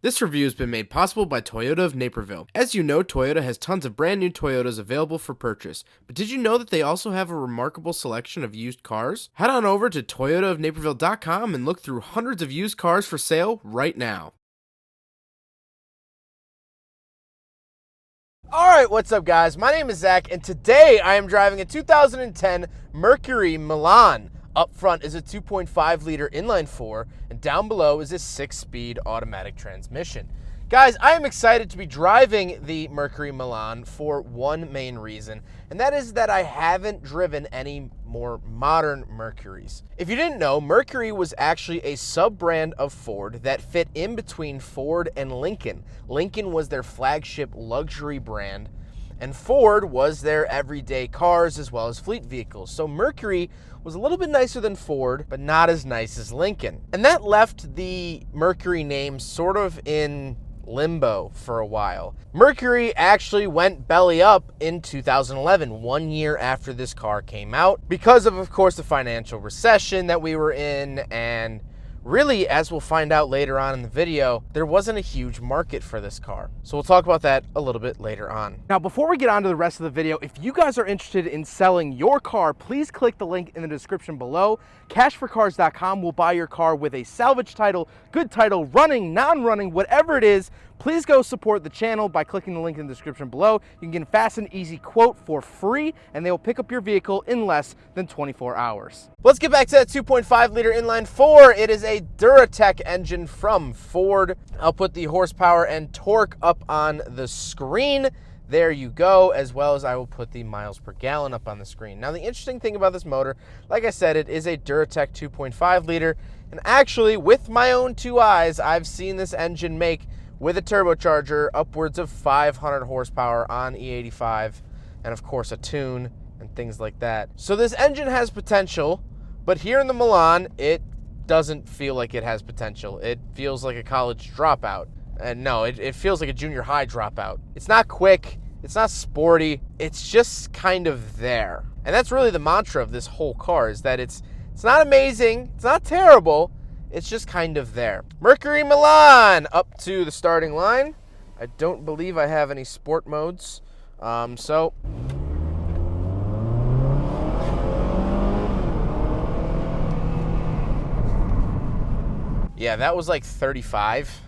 This review has been made possible by Toyota of Naperville. As you know, Toyota has tons of brand new Toyotas available for purchase, but did you know that they also have a remarkable selection of used cars? Head on over to toyotaofnaperville.com and look through hundreds of used cars for sale right now. Alright, what's up guys? My name is Zach, and today I am driving a 2010 Mercury Milan. Up front is a 2.5 liter inline 4, and down below is a 6-speed automatic transmission. Guys, I am excited to be driving the Mercury Milan for one main reason, and that is that I haven't driven any more modern Mercurys. If you didn't know, Mercury was actually a sub-brand of Ford that fit in between Ford and Lincoln. Lincoln was their flagship luxury brand, and Ford was their everyday cars as well as fleet vehicles. So Mercury was a little bit nicer than Ford, but not as nice as Lincoln. And that left the Mercury name sort of in limbo for a while. Mercury actually went belly up in 2011, 1 year after this car came out, because of course, the financial recession that we were in, and really, as we'll find out later on in the video, there wasn't a huge market for this car. So we'll talk about that a little bit later on. Now, before we get on to the rest of the video, if you guys are interested in selling your car, please click the link in the description below. Cashforcars.com will buy your car with a salvage title, good title, running, non-running, whatever it is. Please go support the channel by clicking the link in the description below. You can get a fast and easy quote for free, and they will pick up your vehicle in less than 24 hours. Let's get back to that 2.5 liter inline 4. It is a Duratec engine from Ford. I'll put the horsepower and torque up on the screen. There you go, as well as I will put the miles per gallon up on the screen. Now, the interesting thing about this motor, like I said, it is a Duratec 2.5 liter, and actually, with my own two eyes, I've seen this engine make, with a turbocharger, upwards of 500 horsepower on E85, and of course a tune and things like that. So this engine has potential, but here in the Milan, it doesn't feel like it has potential. It feels like a college dropout. And no, it feels like a junior high dropout. It's not quick, it's not sporty, it's just kind of there. And that's really the mantra of this whole car, is that it's not amazing, it's not terrible, it's just kind of there. Mercury Milan up to the starting line. I don't believe I have any sport modes. So yeah, that was like 35.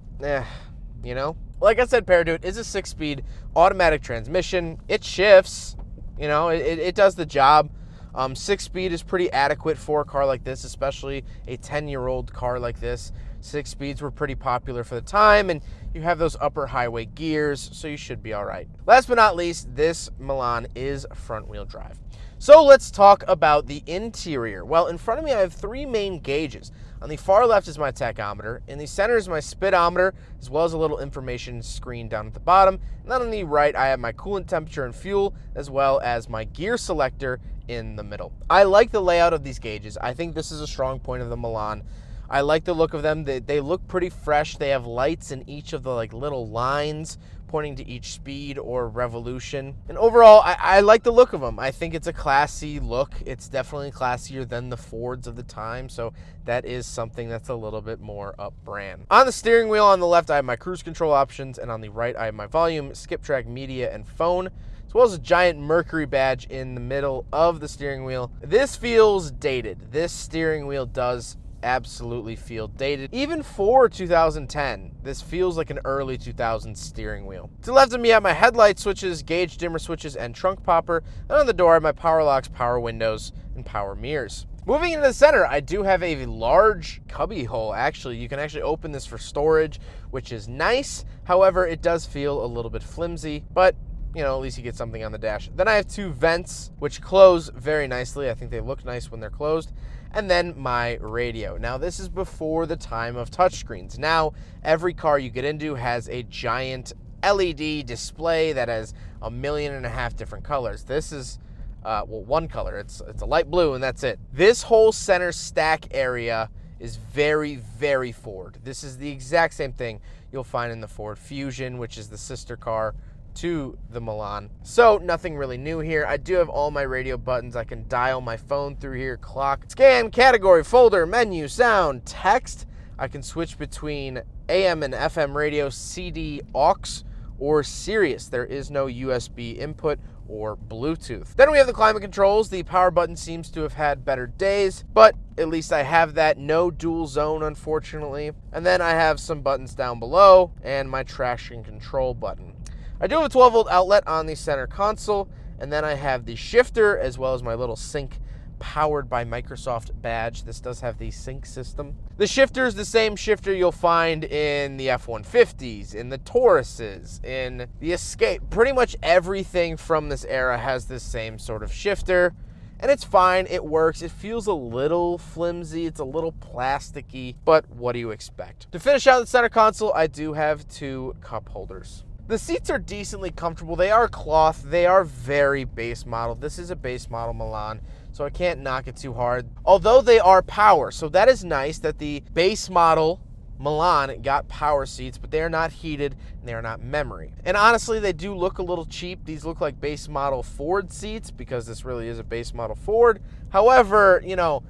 You know? Like I said, Paradude is a 6-speed automatic transmission. It shifts, you know, it does the job. 6-speed is pretty adequate for a car like this, especially a 10-year-old car like this. 6 speeds were pretty popular for the time, and you have those upper highway gears, so you should be all right. Last but not least, this Milan is front-wheel drive. So let's talk about the interior. Well, in front of me, I have 3 main gauges. On the far left is my tachometer. In the center is my speedometer, as well as a little information screen down at the bottom. And then on the right, I have my coolant temperature and fuel, as well as my gear selector in the middle. I like the layout of these gauges. I think this is a strong point of the Milan. I like the look of them. They look pretty fresh. They have lights in each of the little lines pointing to each speed or revolution. And overall, I like the look of them. I think it's a classy look. It's definitely classier than the Fords of the time, so that is something that's a little bit more up brand. On the steering wheel on the left, I have my cruise control options, and on the right, I have my volume, skip track, media, and phone, as well as a giant Mercury badge in the middle of the steering wheel. This feels dated. This steering wheel does absolutely feel dated. Even for 2010, this feels like an early 2000s steering wheel. To the left of me, I have my headlight switches, gauge dimmer switches, and trunk popper. And on the door, I have my power locks, power windows, and power mirrors. Moving into the center, I do have a large cubby hole. Actually, you can actually open this for storage, which is nice. However, it does feel a little bit flimsy, but you know, at least you get something on the dash. Then I have 2 vents, which close very nicely. I think they look nice when they're closed. And then my radio. Now, this is before the time of touchscreens. Now, every car you get into has a giant LED display that has 1.5 million different colors. This is, well, one color. It's a light blue, and that's it. This whole center stack area is very, very Ford. This is the exact same thing you'll find in the Ford Fusion, which is the sister car to the Milan. So nothing really new here. I do have all my radio buttons. I can dial my phone through here, clock, scan, category, folder, menu, sound, text. I can switch between AM and FM radio, CD, aux, or Sirius. There is no USB input or Bluetooth. Then we have the climate controls. The power button seems to have had better days, but at least I have that. No dual zone, unfortunately. And then I have some buttons down below and my traction control button. I do have a 12-volt outlet on the center console, and then I have the shifter as well as my little sync powered by Microsoft badge. This does have the sync system. The shifter is the same shifter you'll find in the F-150s, in the Tauruses, in the Escape. Pretty much everything from this era has this same sort of shifter, and it's fine. It works. It feels a little flimsy. It's a little plasticky, but what do you expect? To finish out the center console, I do have 2 cup holders. The seats are decently comfortable. They are cloth. They are very base model. This is a base model Milan, so I can't knock it too hard. Although they are power, so that is nice that the base model Milan got power seats, but they are not heated and they are not memory. And honestly, they do look a little cheap. These look like base model Ford seats because this really is a base model Ford. However, you know,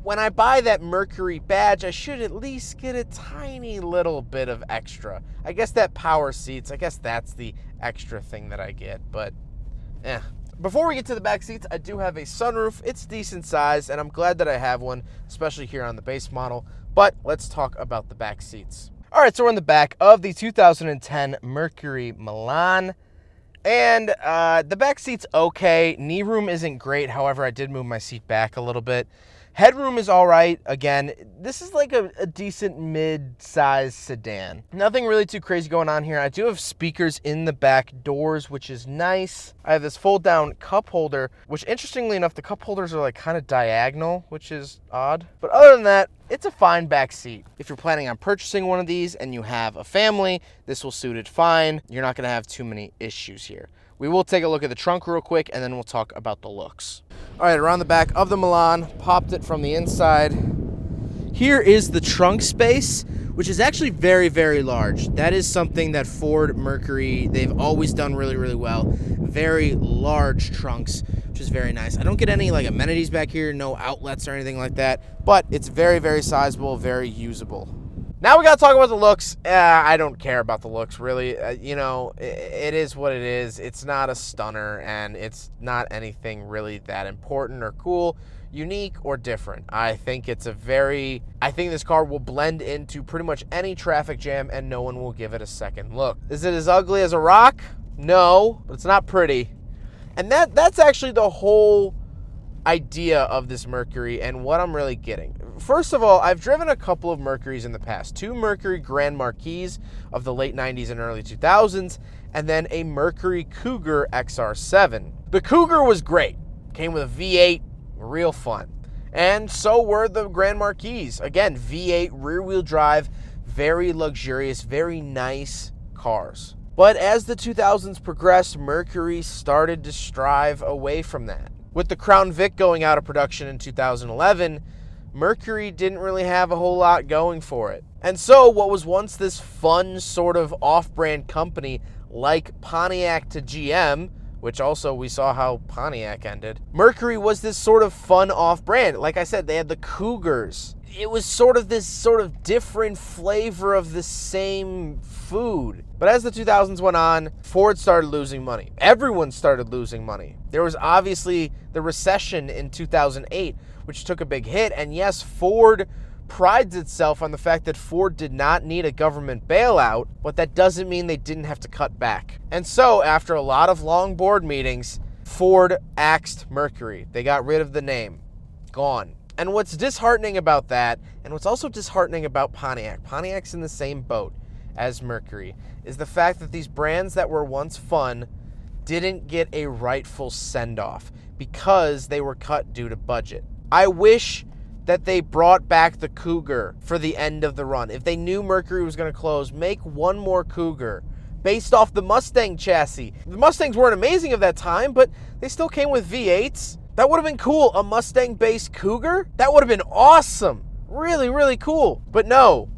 when I buy that Mercury badge, I should at least get a tiny little bit of extra. I guess that power seats, I guess that's the extra thing that I get, but Before we get to the back seats, I do have a sunroof. It's decent size, and I'm glad that I have one, especially here on the base model. But let's talk about the back seats. All right, so we're in the back of the 2010 Mercury Milan. And the back seat's okay. Knee room isn't great. However, I did move my seat back a little bit. Headroom is all right. Again, this is like a decent mid-size sedan. Nothing really too crazy going on here. I do have speakers in the back doors, which is nice. I have this fold-down cup holder, which interestingly enough, the cup holders are like kind of diagonal, which is odd. But other than that, it's a fine back seat. If you're planning on purchasing one of these and you have a family, this will suit it fine. You're not gonna have too many issues here. We will take a look at the trunk real quick, and then we'll talk about the looks. All right, around the back of the Milan, popped it from the inside. Here is the trunk space, which is actually very, very large. That is something that Ford, Mercury, they've always done really, really well. Very large trunks, which is very nice. I don't get any like amenities back here, no outlets or anything like that, but it's very, very sizable, very usable. Now we got to talk about the looks. I don't care about the looks, really. You know, it is what it is. It's not a stunner, and it's not anything really that important or cool, unique, or different. I think this car will blend into pretty much any traffic jam, and no one will give it a second look. Is it as ugly as a rock? No, but it's not pretty. And that's actually the whole idea of this Mercury and what I'm really getting. First of all, I've driven a couple of Mercuries in the past. 2 Mercury Grand Marquis of the late 90s and early 2000s, and then a Mercury Cougar XR7. The Cougar was great. Came with a V8, real fun. And so were the Grand Marquis. Again, V8, rear-wheel drive, very luxurious, very nice cars. But as the 2000s progressed, Mercury started to strive away from that. With the Crown Vic going out of production in 2011, Mercury didn't really have a whole lot going for it. And so what was once this fun sort of off-brand company like Pontiac to GM, which also we saw how Pontiac ended, Mercury was this sort of fun off-brand. Like I said, they had the Cougars. It was sort of this sort of different flavor of the same food. But as the 2000s went on, Ford started losing money. Everyone started losing money. There was obviously the recession in 2008, which took a big hit. And yes, Ford prides itself on the fact that Ford did not need a government bailout, but that doesn't mean they didn't have to cut back. And so after a lot of long board meetings, Ford axed Mercury. They got rid of the name. Gone. And what's disheartening about that, and what's also disheartening about Pontiac's in the same boat as Mercury, is the fact that these brands that were once fun didn't get a rightful send-off because they were cut due to budget. I wish that they brought back the Cougar for the end of the run. If they knew Mercury was going to close, make one more Cougar based off the Mustang chassis. The Mustangs weren't amazing at that time, but they still came with V8s. That would have been cool. A Mustang-based Cougar? That would have been awesome. Really, really cool. But no,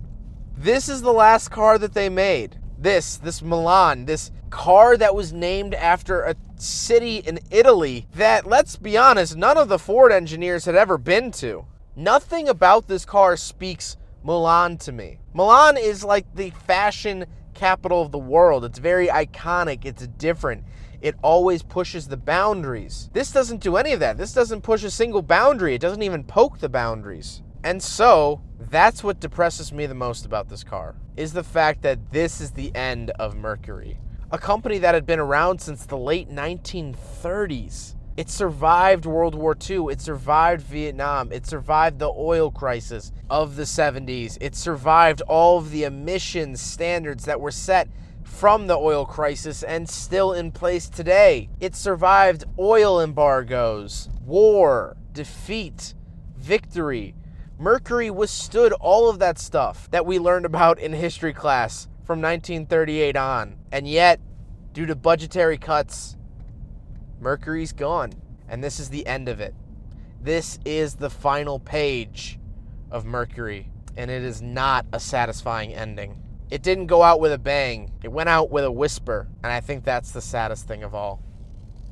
this is the last car that they made. This Milan, this car that was named after a city in Italy that, let's be honest, none of the Ford engineers had ever been to. Nothing about this car speaks Milan to me. Milan is like the fashion capital of the world. It's very iconic. It's different. It always pushes the boundaries. This doesn't do any of that. This doesn't push a single boundary. It doesn't even poke the boundaries. And so that's what depresses me the most about this car, is the fact that this is the end of Mercury, a company that had been around since the late 1930s. It survived World War II. It survived Vietnam. It survived the oil crisis of the 70s. It survived all of the emissions standards that were set from the oil crisis and still in place today. It survived oil embargoes, war, defeat, victory. Mercury withstood all of that stuff that we learned about in history class from 1938 on. And yet, due to budgetary cuts, Mercury's gone. And this is the end of it. This is the final page of Mercury. And it is not a satisfying ending. It didn't go out with a bang. It went out with a whisper. And I think that's the saddest thing of all.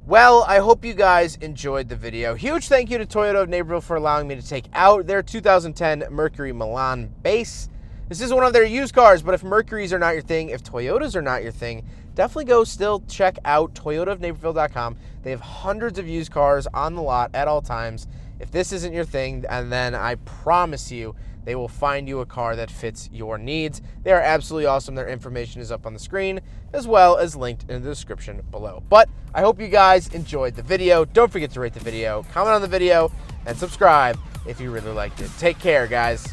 Well, I hope you guys enjoyed the video. Huge thank you to Toyota of Naperville for allowing me to take out their 2010 Mercury Milan base. This is one of their used cars, but if Mercurys are not your thing, if Toyotas are not your thing, definitely go still check out toyotaofnaperville.com. They have hundreds of used cars on the lot at all times. If this isn't your thing, and then I promise you, they will find you a car that fits your needs. They are absolutely awesome. Their information is up on the screen, as well as linked in the description below. But I hope you guys enjoyed the video. Don't forget to rate the video, comment on the video, and subscribe if you really liked it. Take care, guys.